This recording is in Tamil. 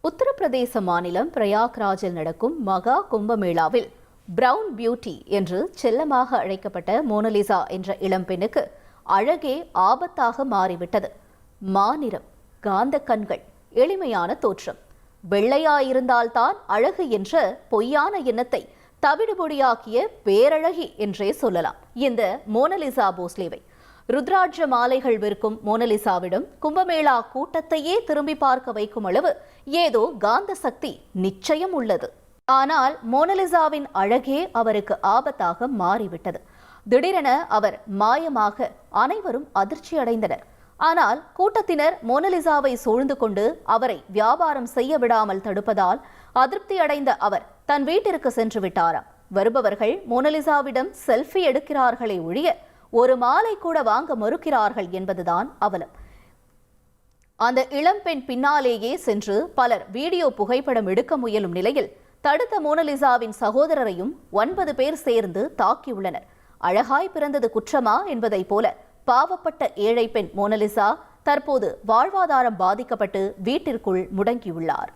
உத்தரப்பிரதேச மாநிலம் பிரயாக்ராஜில் நடக்கும் மகா கும்பமேளாவில் பிரவுன் பியூட்டி என்று செல்லமாக அழைக்கப்பட்ட மோனலிசா என்ற இளம்பெண்ணுக்கு அழகே ஆபத்தாக மாறிவிட்டது. மாநிறம், காந்த கண்கள், எளிமையான தோற்றம், வெள்ளையாயிருந்தால்தான் அழகு என்ற பொய்யான எண்ணத்தை தவிடுபொடியாக்கிய பேரழகி என்றே சொல்லலாம் இந்த மோனலிசா போஸ்லேவை. ருத்ராட்ச மாலைகள் விற்கும் மோனலிசாவிடம் கும்பமேளா கூட்டத்தையே திரும்பி பார்க்க வைக்கும் அளவு ஏதோ காந்த சக்தி நிச்சயம் உள்ளது. ஆனால் மோனலிசாவின் அழகே அவருக்கு ஆபத்தாக மாறிவிட்டது. திடீரென அவர் மாயமாக அனைவரும் அதிர்ச்சி அடைந்தனர். ஆனால் கூட்டத்தினர் மோனலிசாவை சூழ்ந்து கொண்டு அவரை வியாபாரம் செய்ய விடாமல் தடுப்பதால் அதிருப்தி அடைந்த அவர் தன் வீட்டிற்கு சென்று விட்டாராம். வருபவர்கள் மோனலிசாவிடம் செல்ஃபி எடுக்கிறார்களே ஒழிய ஒரு மாலை கூட வாங்க மறுக்கிறார்கள் என்பதுதான் அவலம். அந்த இளம்பெண் பின்னாலேயே சென்று பலர் வீடியோ புகைப்படம் எடுக்க முயலும் நிலையில் தடுத்த மோனலிசாவின் சகோதரரையும் 9 பேர் சேர்ந்து தாக்கியுள்ளனர். அழகாய் பிறந்தது குற்றமா என்பதை போல பாவப்பட்ட ஏழை பெண் மோனலிசா தற்போது வாழ்வாதாரம் பாதிக்கப்பட்டு வீட்டிற்குள் முடங்கியுள்ளார்.